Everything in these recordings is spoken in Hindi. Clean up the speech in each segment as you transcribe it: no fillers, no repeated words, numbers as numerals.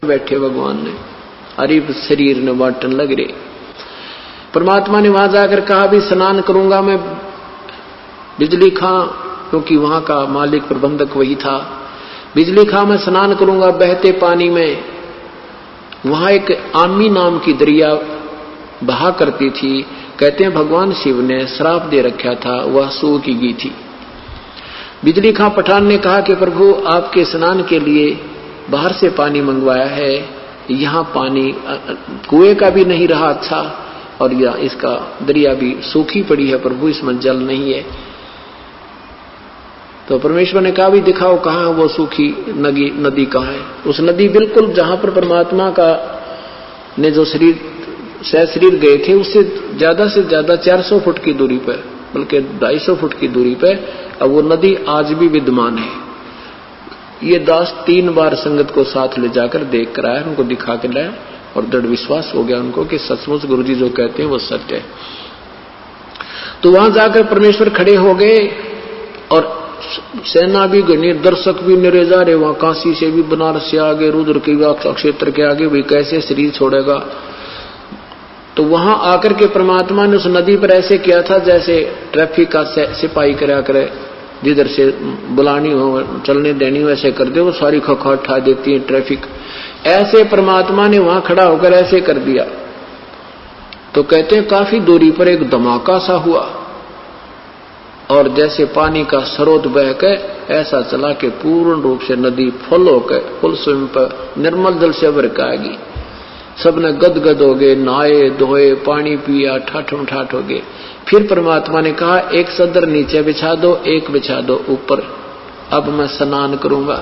बैठे भगवान ने, अरे शरीर ने बांटन लग रहे। परमात्मा ने वहां जाकर कहा भी स्नान करूंगा मैं बिजली खां, क्योंकि वहां का मालिक प्रबंधक वही था। बिजली खां मैं स्नान करूंगा बहते पानी में। वहां एक आमी नाम की दरिया बहा करती थी। कहते हैं भगवान शिव ने श्राप दे रखा था, वह सूख की गई थी। बिजली खां पठान ने कहा कि प्रभु आपके स्नान के लिए बाहर से पानी मंगवाया है, यहाँ पानी कुएं का भी नहीं रहा अच्छा, और यह इसका दरिया भी सूखी पड़ी है प्रभु, इसमें जल नहीं है। तो परमेश्वर ने कहा भी दिखाओ कहाँ वो सूखी नदी कहाँ है। उस नदी बिल्कुल जहां पर परमात्मा का ने जो शरीर गए थे उससे ज्यादा 400 फुट की दूरी पर, बल्कि 250 फुट की दूरी पर अब वो नदी आज भी विद्यमान है। ये दास 3 बार संगत को साथ ले जाकर देख कर आया, उनको दिखा के लाया, और दृढ़ विश्वास हो गया उनको कि सचमुच गुरुजी जो कहते हैं वो सत्य है। तो वहां जाकर परमेश्वर खड़े हो गए और सेना भी गई, दर्शक भी निरे जा रहे। वहां काशी से भी, बनारस से आगे, रुद्र के क्षेत्र के आगे भी कैसे शरीर छोड़ेगा। तो वहां आकर के परमात्मा ने उस नदी पर ऐसे किया था जैसे ट्रैफिक का सिपाही करा करे, जिधर से बुलानी हो चलने देनी हो वैसे कर दे, वो सारी खखा उठा देती है ट्रैफिक। ऐसे परमात्मा ने वहां खड़ा होकर ऐसे कर दिया। तो कहते हैं काफी दूरी पर एक धमाका सा हुआ, और जैसे पानी का स्रोत बह के ऐसा चला के पूर्ण रूप से नदी फुल होकर फुल स्विम पर निर्मल जल से भर के आएगी। सबने गदगद हो गए, नहाए धोए, पानी पिया, ठाठम ठाठ हो गए। फिर परमात्मा ने कहा एक सदर नीचे बिछा दो, एक बिछा दो ऊपर, अब मैं स्नान करूंगा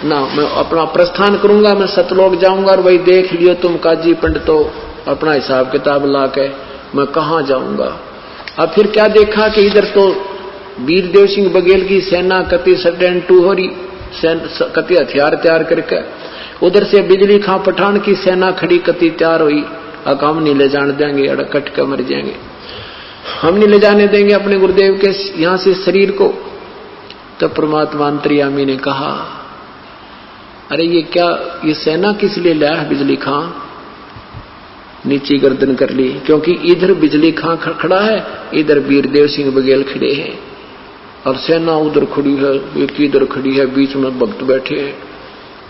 ना, मैं अपना प्रस्थान करूंगा, मैं सतलोक जाऊंगा। और वही देख लियो तुम काजी पंडितो, अपना हिसाब किताब ला के मैं कहां जाऊंगा। अब फिर क्या देखा कि इधर तो वीरदेव सिंह बघेल की सेना कति सटेन टू हो रही, कति हथियार तैयार करके, उधर से बिजली खां पठान की सेना खड़ी कति तैयार हुई। अब हम नहीं ले जाने देंगे, अड़ कट कर मर जाएंगे, हम नहीं ले जाने देंगे अपने गुरुदेव के यहां से शरीर को। तब परमात्मा अंतर्यामी ने कहा अरे ये क्या, ये सेना किस लिए लाया है बिजली खां। नीची गर्दन कर ली, क्योंकि इधर बिजली खां खड़ा है, इधर वीरदेव सिंह बघेल खड़े हैं, और सेना उधर खड़ी है, एक इधर खड़ी है, बीच में भक्त बैठे हैं,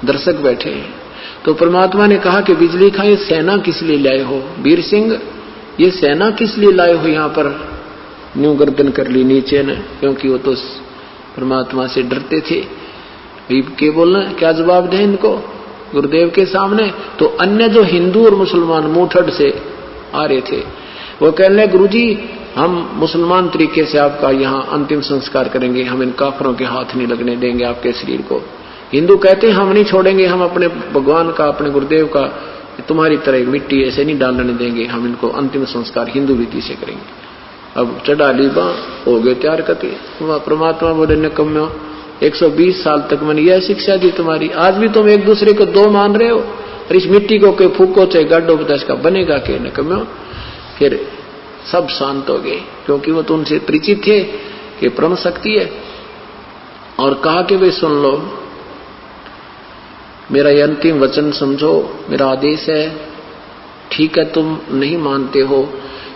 दर्शक बैठे हैं। तो परमात्मा ने कहा कि बिजली खां ये सेना किस लिए लाए हो, वीर सिंह ये सेना किस लिए लाए हो यहाँ पर। न्यू गर्दन कर ली नीचे ने, क्योंकि वो तो परमात्मा से डरते थे। क्या बोलना, क्या जवाब दें इनको गुरुदेव के सामने। तो अन्य जो हिंदू और मुसलमान मुठड़ से आ रहे थे, वो कहने लगे गुरुजी हम मुसलमान तरीके से आपका यहाँ अंतिम संस्कार करेंगे, हम इन काफरों के हाथ नहीं लगने देंगे आपके शरीर को। हिंदू कहते हैं हम नहीं छोड़ेंगे, हम अपने भगवान का, अपने गुरुदेव का तुम्हारी तरह मिट्टी ऐसे नहीं डालने देंगे, हम इनको अंतिम संस्कार हिंदू रीति से करेंगे। अब चढ़ा ली बां, हो गए तैयार करके। परमात्मा बोले निकम्मो 120 साल तक मैंने यह शिक्षा दी तुम्हारी, आज भी तुम एक दूसरे को दो मान रहे हो, और इस मिट्टी को कोई फूको चाहे गाडो बता का बनेगा के निकम्मो। फिर सब शांत हो गए, क्योंकि वो तो उनसे परिचित थे कि ब्रह्म शक्ति है। और कहा कि वे सुन लो, मेरा ये अंतिम वचन समझो, मेरा आदेश है, ठीक है तुम नहीं मानते हो,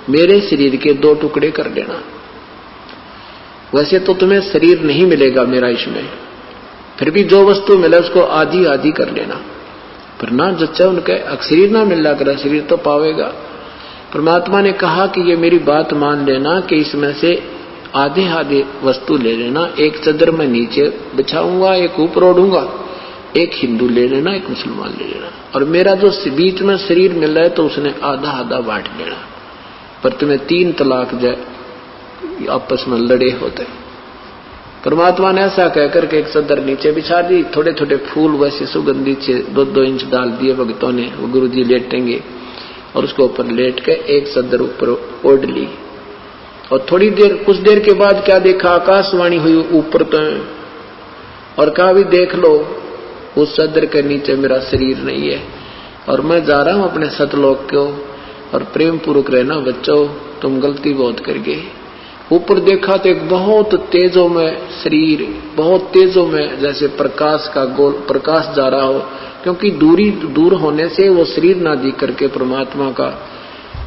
मेरे शरीर के 2 टुकड़े कर देना। वैसे तो तुम्हें शरीर नहीं मिलेगा मेरा इसमें, फिर भी जो वस्तु मिले उसको आधी आधी कर लेना, पर ना जच्चा उनके शरीर ना मिलना करा, शरीर तो पावेगा। परमात्मा ने कहा कि ये मेरी बात मान लेना कि इसमें से आधे आधे वस्तु ले लेना, एक चदर में नीचे बिछाऊंगा, एक ऊपर ओढ़ूंगा, एक हिंदू ले लेना, एक मुसलमान ले लेना, और मेरा जो बीच में शरीर मिल रहा है तो उसने आधा आधा बांट लेना, पर तुम्हें 3 तलाक जाए आपस में लड़े होते। परमात्मा ने ऐसा कहकर के एक चदर नीचे बिछा दी, थोड़े थोड़े फूल वैसे सुगंधित से 2-2 इंच डाल दिए भक्तों ने, वो गुरुजी लेटेंगे, और उसके ऊपर लेट के एक चदर ऊपर ओढ़ ली। और थोड़ी देर, कुछ देर के बाद क्या देखा, आकाशवाणी हुई ऊपर तो, और कहा भी देख लो उस चदर के नीचे मेरा शरीर नहीं है, और मैं जा रहा हूं अपने सतलोक को, और प्रेम पूर्वक रहना बच्चों, तुम गलती बहुत कर गए। ऊपर देखा तो एक बहुत तेजों में शरीर, बहुत तेजों में जैसे प्रकाश का गोल प्रकाश जा रहा हो, क्योंकि दूर होने से वो शरीर ना देख करके परमात्मा का,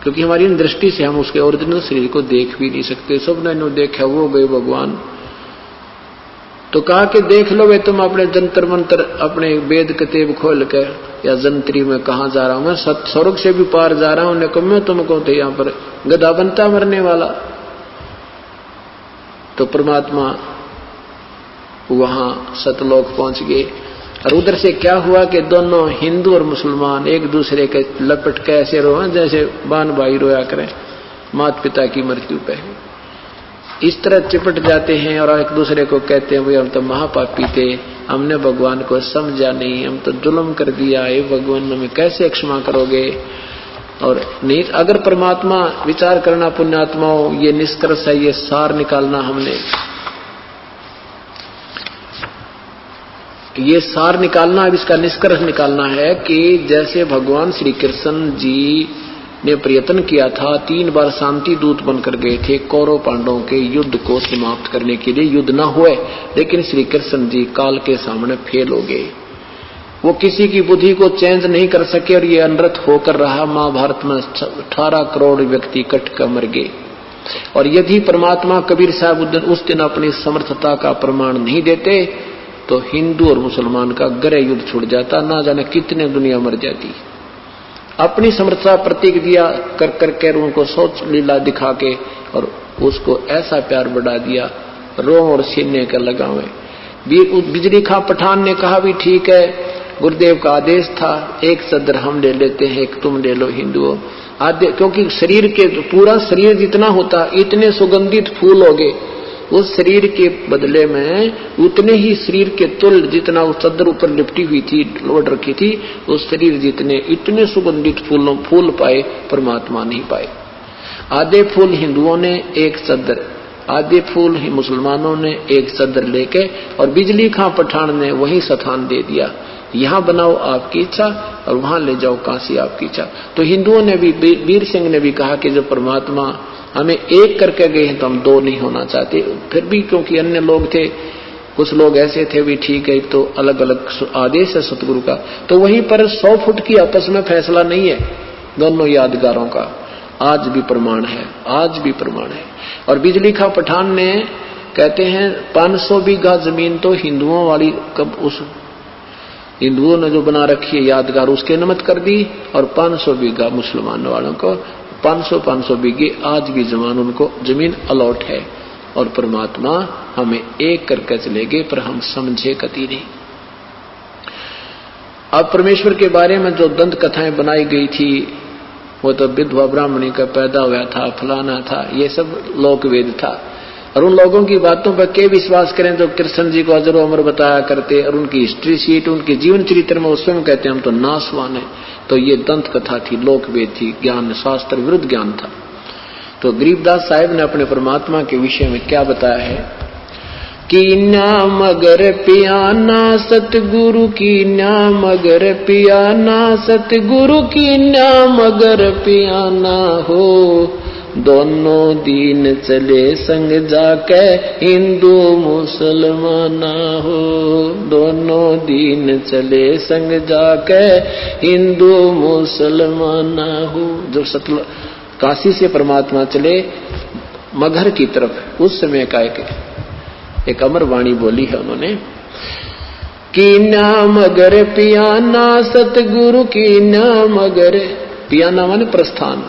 क्योंकि हमारी दृष्टि से हम उसके ओरिजिनल शरीर को देख भी नहीं सकते। सबने नो देखा वो गए भगवान, तो कहा कि देख लो वे तुम अपने जंतर मंत्र अपने वेद कतेब खोल के या जंत्री में कहा जा रहा हूं मैं, स्वर्ग से भी पार जा रहा हूं। उन्हें कहा मैं तुमको तो यहां पर गधा बनता मरने वाला। तो परमात्मा वहां सतलोक पहुंच गए और उधर से क्या हुआ कि दोनों हिंदू और मुसलमान एक दूसरे के लपट के ऐसे रोए जैसे बान भाई रोया करें माता पिता की मृत्यु पे। इस तरह चिपट जाते हैं और एक दूसरे को कहते हैं भाई हम तो महापापी थे, हमने भगवान को समझा नहीं, हम तो जुल्म कर दिया है, भगवान हमें कैसे क्षमा करोगे। और नहीं, अगर परमात्मा विचार करना पुण्यात्माओं, ये निष्कर्ष है, ये सार निकालना हमने, ये सार निकालना, अब इसका निष्कर्ष निकालना है कि जैसे भगवान श्री कृष्ण जी ने प्रयत्न किया था, 3 बार शांति दूत बनकर गए थे कौरव पांडवों के युद्ध को समाप्त करने के लिए, युद्ध न हुए, लेकिन श्री कृष्ण जी काल के सामने फेल हो गए। वो किसी की बुद्धि को चेंज नहीं कर सके और ये अनर्थ होकर रहा। महाभारत में 18 करोड़ व्यक्ति कट कर मर गए। और यदि परमात्मा कबीर साहब उस दिन अपनी समर्थता का प्रमाण नहीं देते तो हिंदू और मुसलमान का गहरा युद्ध छूट जाता, ना जाने कितने दुनिया मर जाती। अपनी समर्थता प्रतीक दिया कर करके उनको सोच लीला दिखा के और उसको ऐसा प्यार बढ़ा दिया, रोम और सीने का लगावे। बिजली खां पठान ने कहा भी ठीक है, गुरुदेव का आदेश था, एक सदर हम ले लेते हैं, एक तुम ले लो हिंदुओं आदि, क्योंकि शरीर के पूरा शरीर जितना होता इतने सुगंधित फूल हो गए, उस शरीर के बदले में उतने ही शरीर के तुल जितना उस चद्दर ऊपर लिपटी हुई थी, लोड रखी थी, उस शरीर जितने इतने सुगंधित फूल पाए परमात्मा नहीं पाए। आधे फूल हिंदुओं ने एक चद्दर, आधे फूल ही मुसलमानों ने एक चद्दर लेके, और बिजली खां पठान ने वही स्थान दे दिया, यहां बनाओ आपकी इच्छा और वहां ले जाओ काशी आपकी इच्छा। तो हिंदुओं ने भी, वीर सिंह ने भी कहा कि जब परमात्मा हमें एक करके गए हैं तो हम 2 नहीं होना चाहते। फिर भी क्योंकि अन्य लोग थे, कुछ लोग ऐसे थे भी ठीक है, तो अलग अलग आदेश है सतगुरु का, तो वहीं पर 100 फुट की आपस में फैसला नहीं है दोनों यादगारों का। आज भी प्रमाण है, आज भी प्रमाण है। और बिजली खां पठान ने कहते हैं 500 बीघा जमीन तो हिंदुओं वाली, कब उस हिंदुओं ने जो बना रखी है यादगार उसके नमत कर दी, और 500 बीघा मुसलमान वालों को 500 बीघे आज भी जमान उनको जमीन अलॉट है। और परमात्मा हमें एक करके चले गए, पर हम समझे कति नहीं। अब परमेश्वर के बारे में जो दंत कथाएं बनाई गई थी, वो तो विधवा ब्राह्मणी का पैदा हुआ था, फलाना था, ये सब लोक वेद था। और उन लोगों की बातों पर के विश्वास करें जो कृष्ण जी को अजरो अमर बताया करते, और उनकी हिस्ट्री शीट, उनके जीवन चरित्र में उसमें कहते हैं हम तो नासवान है। तो ये दंत कथा थी, लोक वेद थी, ज्ञान शास्त्र विरुद्ध ज्ञान था। तो गरीबदास साहिब ने अपने परमात्मा के विषय में क्या बताया है कि नाम अगर पियाना सतगुरु की, नाम अगर पियाना सतगुरु की, नाम अगर पियाना हो, दोनों दीन चले संग जाके हिंदू मुसलमाना हो, दोनों दीन चले संग जाके हिंदू मुसलमाना हो। जो काशी से परमात्मा चले मगहर की तरफ, उस समय का एक अमर वाणी बोली है उन्होंने कि नाम अगर पियाना सतगुरु की, नाम अगर पियाना माने प्रस्थान,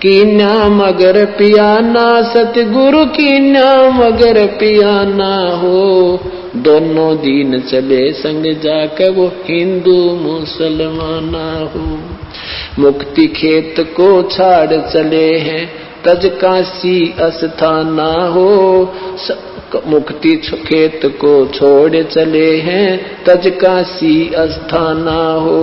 कि नाम अगर पियाना सतगुरु की, नाम अगर पियाना हो, दोनों दीन चले संग जाकर वो हिंदू मुसलमाना हो। मुक्ति खेत को छाड़ चले हैं तज काशी अस्थाना हो, मुक्ति खेत को छोड़ चले हैं तज काशी अस्थाना हो।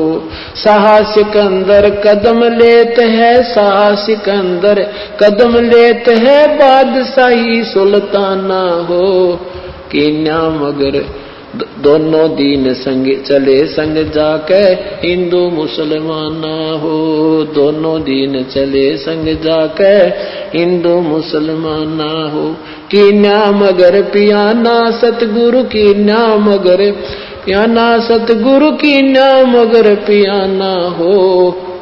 साहस सिकंदर कदम लेत है, साहस सिकंदर कदम लेत है, बादशाही सुल्ताना हो, कि नाम अगर दोनों दीन संग चले संग जाके हिंदू मुसलमाना हो, दोनों दीन चले संग जाके हिंदू मुसलमाना हो। कि नाम अगर पियाना सतगुरु की, नाम अगर पियाना सतगुरु की नाम अगर पियाना हो,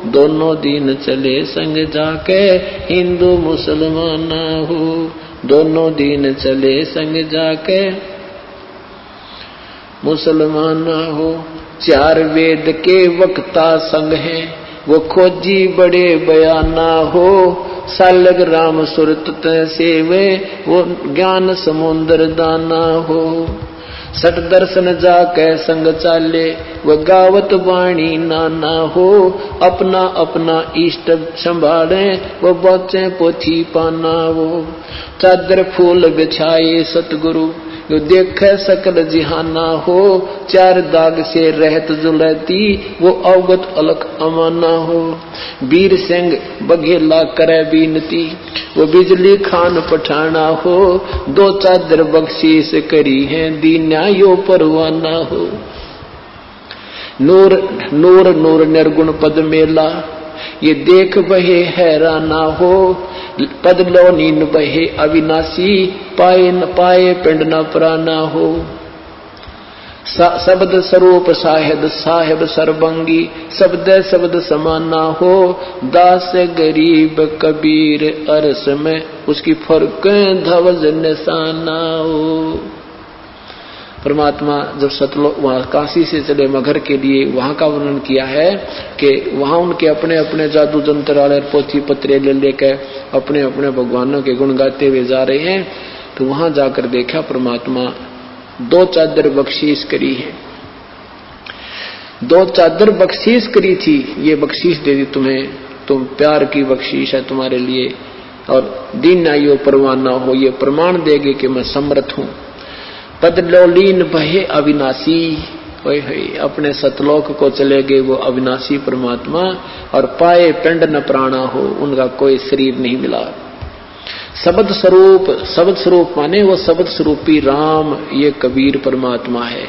दोनों दिन चले संग जाके हिंदू मुसलमान हो, दोनों दिन चले संग जाके मुसलमान हो। चार वेद के वक्ता संग हैं, वो खोजी बड़े बयाना हो, सालग राम सुरत सेवे वो ज्ञान समुद्र दाना हो। सठ दर्शन जाके संग चाले, वो गावत वाणी नाना हो, अपना अपना इष्ट संभाले, वो बचे पोथी पाना हो। चादर फूल बिछाए सतगुरु, जो देखे सकल जिहाना हो, चार दाग से रहत जुलती, वो अवगत अलख अमाना हो। वीर सिंह बघेला करे बीनती, वो बिजली खान पठाना हो, दो चादर बख्शीश करी है दीन्या यो परवाना हो। नूर नूर नूर निर्गुण पद मेला, ये देख बहे हैराना हो, पद लो नीन बहे अविनाशी, पाए न पाए पिंड न प्राना हो। शब्द स्वरूप साहेब साहेब सर्वंगी, शब्द शब्द समाना हो, दास गरीब कबीर अरस में उसकी फर्क धवज निशाना हो। परमात्मा जब सतलोक वहां काशी से चले मगर के लिए, वहां का वर्णन किया है कि वहां उनके अपने अपने जादू जंत्र वाले पोथी पत्रे ले लेकर अपने अपने भगवानों के गुण गाते हुए जा रहे हैं। तो वहां जाकर देखा परमात्मा दो चादर बख्शीश करी है, दो चादर बख्शीश करी थी, ये बख्शीश दे दी तुम्हें, तुम प्यार की बख्शीश है तुम्हारे लिए, और दीन आयो परवाना हो, ये प्रमाण देगे कि मैं समर्थ हूं। पद लोलीन बहे अविनाशी, अपने सतलोक को चले गए वो अविनाशी परमात्मा, और पाए पिंड न प्राणा हो, उनका कोई शरीर नहीं मिला। शब्द स्वरूप, शब्द स्वरूप माने वो शब्द स्वरूपी राम, ये कबीर परमात्मा है।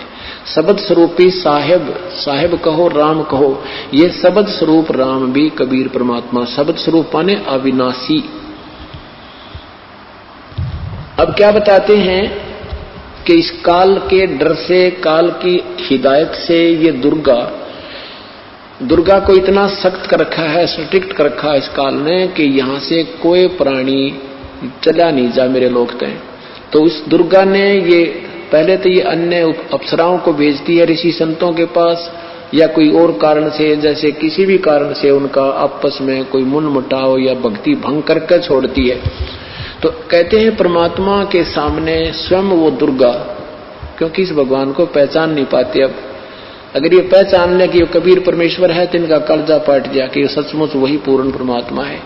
शब्द स्वरूपी साहेब, साहेब कहो राम कहो, ये शब्द स्वरूप राम भी कबीर परमात्मा। शब्द स्वरूप माने अविनाशी। अब क्या बताते हैं कि इस काल के डर से, काल की हिदायत से, ये दुर्गा को इतना सख्त कर रखा है, स्ट्रिक्ट कर रखा है इस काल ने, कि यहां से कोई प्राणी चला नहीं जा मेरे लोग तय। तो इस दुर्गा ने ये पहले तो ये अन्य अप्सराओं को भेजती है ऋषि संतों के पास, या कोई और कारण से, जैसे किसी भी कारण से उनका आपस में कोई मुनमुटाव या भक्ति भंग करके छोड़ती है। तो कहते हैं परमात्मा के सामने स्वयं वो दुर्गा, क्योंकि इस भगवान को पहचान नहीं पाते। अब अगर ये पहचान ले कि ये कबीर परमेश्वर है तो इनका कलजा पाट गया कि ये सचमुच वही पूर्ण परमात्मा है।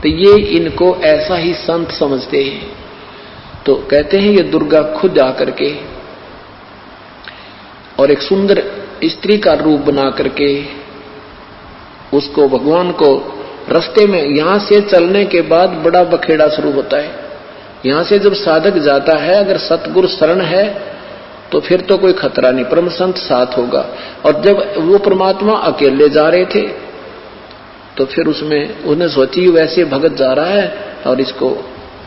तो ये इनको ऐसा ही संत समझते हैं। तो कहते हैं ये दुर्गा खुद आकर के और एक सुंदर स्त्री का रूप बना करके उसको, भगवान को रास्ते में, यहां से चलने के बाद बड़ा बखेड़ा शुरू होता है। यहां से जब साधक जाता है, अगर सतगुरु शरण है तो फिर तो कोई खतरा नहीं, परम संत साथ होगा। और जब वो परमात्मा अकेले जा रहे थे तो फिर उसमें उन्हें सोची वैसे भगत जा रहा है और इसको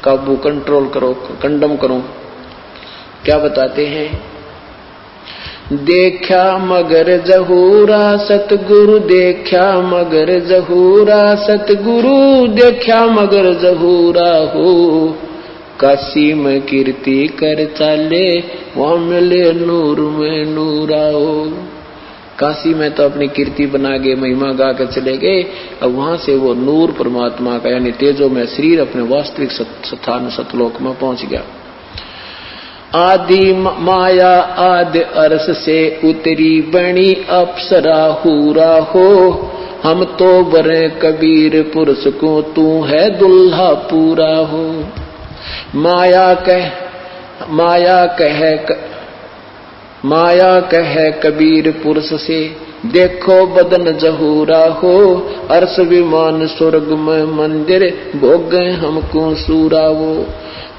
काबू, कंट्रोल करो, कंडम करो। क्या बताते हैं, देखा मगर जहूरा सतगुरु, देखा मगर जहूरा सतगुरु, देखा मगर जहूरा हो, काशी में कीर्ति कर चाले, वहां मिले नूर में नूरा हो। काशी में तो अपनी कीर्ति बना के महिमा गा कर चले गए, अब वहां से वो नूर परमात्मा का यानी तेजो में शरीर अपने वास्तविक स्थान सतलोक में पहुंच गया। आदि माया आदि अरस से उतरी बनी अप्सरा हूरा हो, हम तो बरे कबीर पुरुष को, तू है दुल्हा पूरा हो। माया कहे कबीर पुरुष से, देखो बदन जहूरा हो, अर्श विमान स्वर्ग में मंदिर, भोग गए हमको सूरा वो।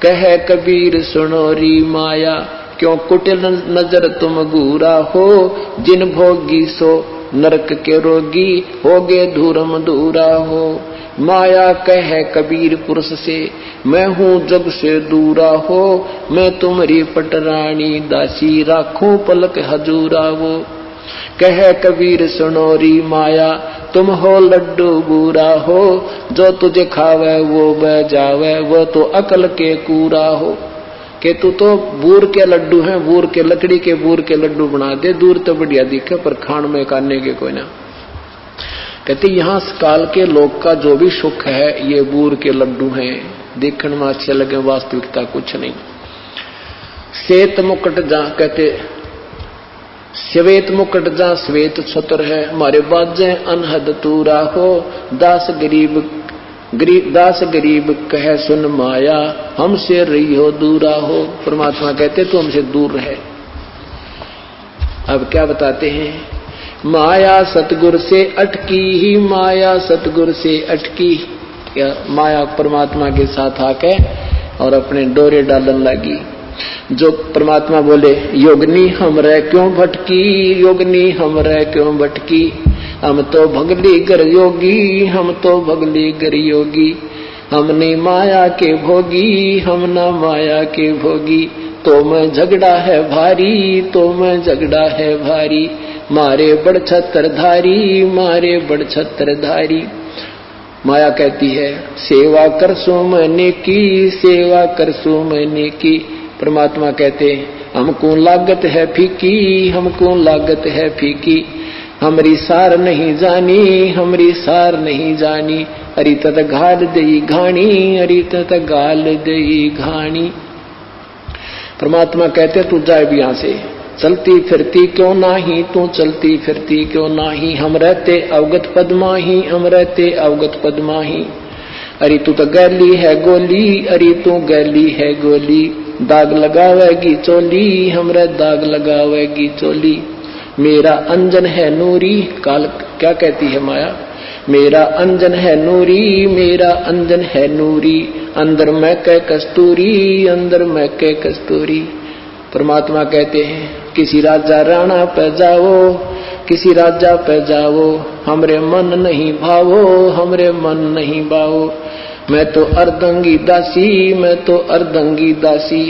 कहे कबीर सुनोरी माया, क्यों कुटिल नजर तुम घूरा हो, जिन भोगी सो नरक के रोगी, होगे धूरम धूरा हो। माया कह कबीर पुरुष से, मैं हूँ जग से दूरा हो, मैं तुम्हारी पटरानी दासी, राखूं पलक हजूरा वो। कह कबीर सुनोरी माया, तुम हो लड्डू बूरा हो, जो तुझे खावे वो बह जावे, वो तो अकल के कूरा हो। कि तू तो बूर के लड्डू हैं, बूर के लकड़ी के बूर के लड्डू बना दे, दूर तो बढ़िया दिखे पर खान में काटने के कोई ना। कहते यहाँ काल के लोग का जो भी सुख है ये बूर के लड्डू हैं, देखने में अच्छे लगे, वास्तविकता कुछ नहीं। श्वेत मुकुट जहाँ कहते श्वेत मुकुट जहाँ श्वेत छत्र है, हमारे बाजे अनहद तूरा हो, दास गरीब कहे सुन माया, हमसे रही हो दूरा हो। परमात्मा कहते तो हमसे दूर रहे। अब क्या बताते हैं, माया सतगुर से अटकी ही, माया सतगुर से अटकी। क्या माया परमात्मा के साथ आके और अपने डोरे डालन लगी। जो परमात्मा बोले योगनी हमरे क्यों भटकी, योगनी हमरे क्यों भटकी, हम तो भगली गर योगी, हम तो भगली गर योगी, हमने माया के भोगी, हम ना माया के भोगी, तो मैं झगड़ा है भारी, तो मैं झगड़ा है भारी, मारे बड़ छत्रधारी, मारे बड़ छत्रधारी। माया कहती है सेवा कर सो मैंने की, सेवा कर सो मैंने की। परमात्मा कहते हमको लागत है फीकी, हमको लागत है फीकी, हमरी सार नहीं जानी, हमरी सार नहीं जानी, अरी तत घाल दई घाणी, अरी तत गाल दई घाणी। परमात्मा कहते तू जाए भी यहां से, चलती फिरती क्यों नाही, तू चलती फिरती क्यों नाही, हम रहते अवगत पद्माही, हम रहते अवगत पद्माही, अरे तू तो गैली है गोली, अरे तू गैली है गोली, दाग लगावेगी चोली, हमरे दाग लगावेगी चोली, मेरा अंजन है नूरी। काल क्या कहती है माया, मेरा अंजन है नूरी, मेरा अंजन है नूरी, अंदर मैं कै कस्तूरी, अंदर मैं कै कस्तूरी। परमात्मा कहते हैं किसी राजा राणा पे जाओ, किसी राजा पे जाओ, हमरे मन नहीं भावो, हमरे मन नहीं भावो, मैं तो अर्धंगी दासी, मैं तो अर्धंगी दासी।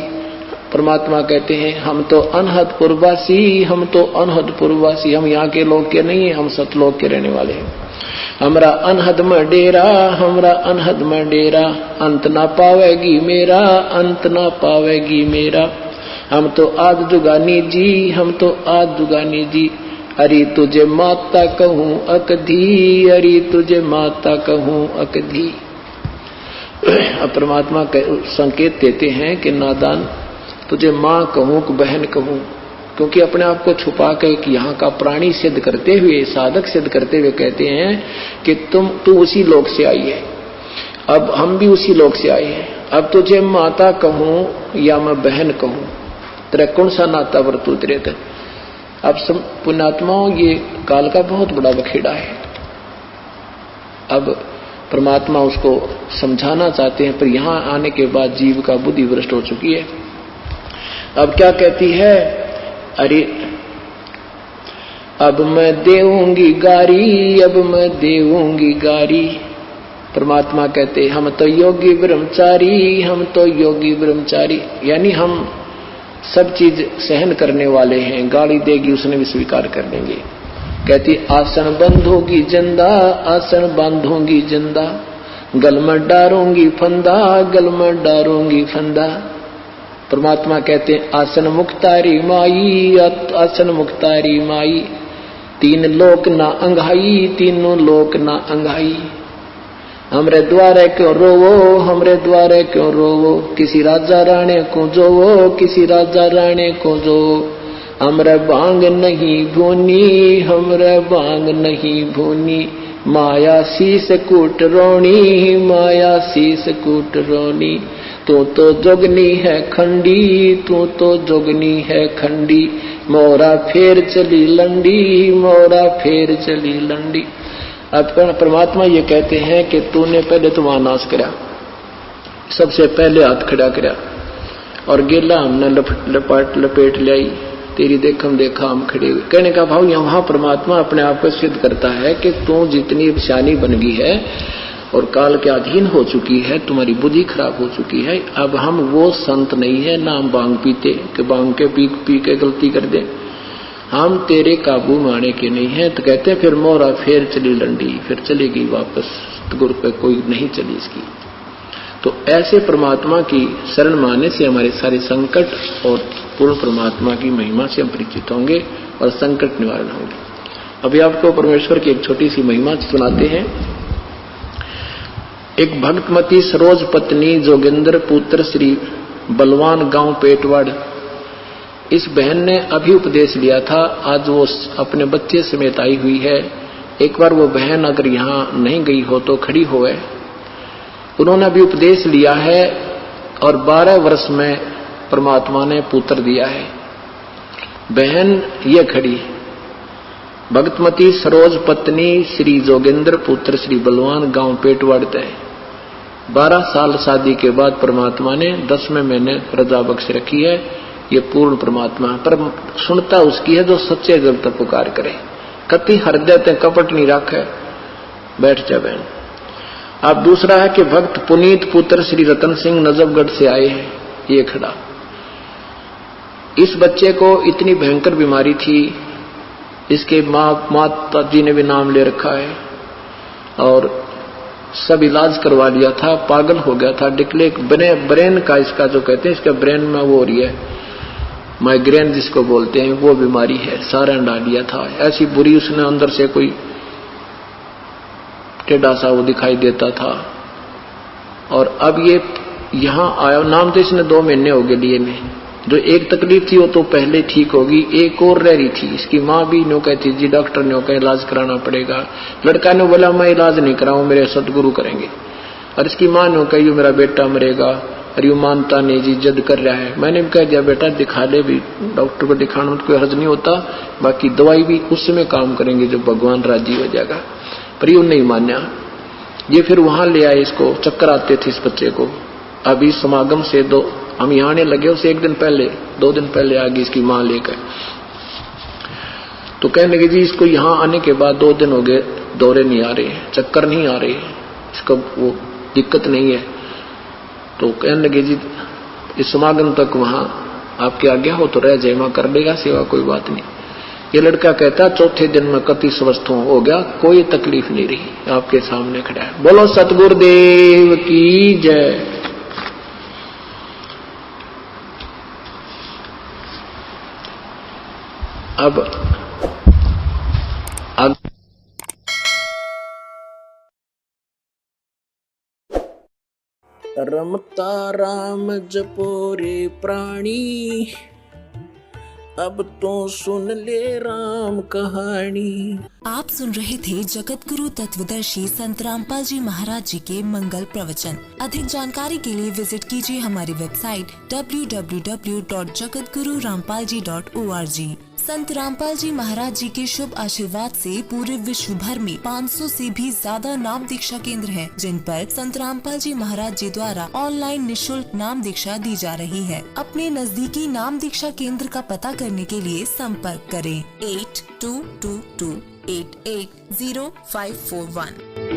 परमात्मा कहते हैं हम तो अनहदपुर वासी, हम तो अनहदपुर वासी, हम यहाँ के लोग के नहीं, हम सतलोक के रहने वाले हैं। हमरा अनहद में डेरा, हमरा अनहद में डेरा, अंत ना पावेगी मेरा, अंत ना पावेगी मेरा, हम तो आद जुगानी जी, हम तो आद जुगानी जी, अरे तुझे माता कहूँ अकधी, अरे तुझे माता कहूँ अकधी। अब परमात्मा संकेत देते हैं कि नादान तुझे माँ कहूँ कि बहन कहूँ, क्योंकि अपने आप को छुपा के कि यहाँ का प्राणी सिद्ध करते हुए, साधक सिद्ध करते हुए कहते हैं कि तू उसी लोक से आई है, अब हम भी उसी लोक से आए हैं, अब तुझे माता कहूँ या मैं बहन कहूँ, तेरा कौन सा नाता वर्तूत रहता। अब सब पुण्यात्माओं ये काल का बहुत बड़ा बखेड़ा है। अब परमात्मा उसको समझाना चाहते हैं, पर यहाँ आने के बाद जीव का बुद्धि भ्रष्ट हो चुकी है। अब क्या कहती है, अरे अब मैं देऊंगी गारी, अब मैं देऊंगी गारी। परमात्मा कहते हम तो योगी ब्रह्मचारी, हम तो योगी ब्रह्मचारी, यानी हम सब चीज सहन करने वाले हैं, गाली देगी उसने भी स्वीकार कर लेंगे। कहती आसन बंधोगी जिंदा, आसन बांधूंगी जिंदा, गल में डारूंगी फंदा, गल में डारूंगी फंदा। परमात्मा कहते हैं आसन मुक्तारी माई, आसन मुक्तारी माई, तीन लोक ना अंघाई, तीनों लोक ना अंघाई, हमरे द्वारे क्यों रोवो, हमरे द्वारे क्यों रोवो, किसी राजा राणे को जोवो, किसी राजा राणे को जो, हमरे बांग नहीं भूनी, हमरे बांग नहीं भूनी, माया शीस कूट रोणी, माया शीस कूट रोणी, तू तो जोगनी है खंडी, तू तो जोगनी है खंडी, मोरा फेर चली लंडी, मोरा फेर चली लंडी। अब परमात्मा ये कहते हैं कि तूने पहले तो वहां नाश करा, सबसे पहले हाथ खड़ा करा और गेला हमने लपेट लाई, तेरी देखम देखा हम खड़े हुए। कहने का भाव यहाँ परमात्मा अपने आप को सिद्ध करता है कि तू जितनी शानी बन गई है और काल के अधीन हो चुकी है, तुम्हारी बुद्धि खराब हो चुकी है। अब हम वो संत नहीं है ना हम भांग पीते कि भांग के पी के गलती कर दें, हम तेरे काबू में आने के नहीं है। तो कहते हैं फिर मोरा फिर चली लंडी, फिर चलेगी वापस गुरु पे कोई नहीं चली इसकी। तो ऐसे परमात्मा की शरण माने से हमारे सारे संकट और पूर्ण परमात्मा की महिमा से हम परिचित होंगे और संकट निवारण होंगे। अभी आपको परमेश्वर की एक छोटी सी महिमा सुनाते हैं। एक भक्तमती सरोज पत्नी जोगिंदर पुत्र श्री बलवान गांव पेटवाड़, इस बहन ने अभी उपदेश लिया था। आज वो अपने बच्चे समेत आई हुई है। एक बार वो बहन अगर यहाँ नहीं गई हो तो खड़ी होए। उन्होंने अभी उपदेश लिया है और 12 वर्ष में परमात्मा ने पुत्र दिया है। बहन ये खड़ी, भक्तमती सरोज पत्नी श्री जोगिंद्र पुत्र श्री बलवान गांव पेटवाड़ तय। 12 साल शादी के बाद परमात्मा ने 10वें महीने रजा बख्श रखी है। ये पूर्ण परमात्मा पर सुनता उसकी है जो सच्चे दिल तक पुकार करे, कति हृदय ते कपट नहीं रखे। बैठ जा बहन। अब दूसरा है कि भक्त पुनीत पुत्र श्री रतन सिंह नजफगढ़ से आए हैं। ये खड़ा, इस बच्चे को इतनी भयंकर बीमारी थी, इसके माता जी ने भी नाम ले रखा है और सब इलाज करवा लिया था, पागल हो गया था। डिक्ले ब्रेन का इसका जो कहते हैं, इसका ब्रेन में वो हो रही है माइग्रेन जिसको बोलते हैं, वो बीमारी है, सारा डाल लिया था। ऐसी बुरी उसने अंदर से कोई टेढ़ा सा वो दिखाई देता था। और अब ये यहाँ आया, नाम तो इसने 2 महीने हो गए लिए में। जो एक तकलीफ थी वो तो पहले ठीक होगी, एक और रह रही थी। इसकी माँ भी नो कहती जी डॉक्टर ने कहा इलाज कराना पड़ेगा। लड़का ने बोला मैं इलाज नहीं कराऊं, मेरे सतगुरु करेंगे। और इसकी माँ ने कही मेरा बेटा मरेगा, और यू मानता नहीं जी, जिद कर रहा है। मैंने भी कह दिया बेटा दिखा ले भी, डॉक्टर को दिखाना में कोई हर्ज नहीं होता, बाकी दवाई भी उस समय काम करेंगे जब भगवान राजी हो जाएगा। पर यूं नहीं मान्या। ये फिर वहां ले आए इसको, चक्कर आते थे इस बच्चे को। अभी समागम से हम यहाँ आने लगे, उसे 1 दिन पहले 2 दिन पहले आ गई इसकी माँ लेकर। तो कहने लगे जी इसको यहाँ आने के बाद 2 दिन हो गए, दौरे नहीं आ रहे, चक्कर नहीं आ रहे, इसको वो दिक्कत नहीं है। तो कहने लगे जी इस समागम तक वहां आपके आज्ञा हो तो रह जाए, वहां कर लेगा सेवा, कोई बात नहीं। ये लड़का कहता 4थे दिन में कति स्वस्थ हो गया, कोई तकलीफ नहीं रही, आपके सामने खड़ा है। बोलो सतगुरुदेव की जय। अब रमता राम जपो रे प्राणी, अब तो सुन ले राम कहानी। आप सुन रहे थे जगत गुरु तत्वदर्शी संत रामपाल जी महाराज जी के मंगल प्रवचन। अधिक जानकारी के लिए विजिट कीजिए हमारी वेबसाइट www.jagatgururampalji.org। संत रामपाल जी महाराज जी के शुभ आशीर्वाद से पूरे विश्व भर में 500 से भी ज्यादा नाम दीक्षा केंद्र हैं, जिन पर संत रामपाल जी महाराज जी द्वारा ऑनलाइन निशुल्क नाम दीक्षा दी जा रही है। अपने नजदीकी नाम दीक्षा केंद्र का पता करने के लिए संपर्क करें 8222880541।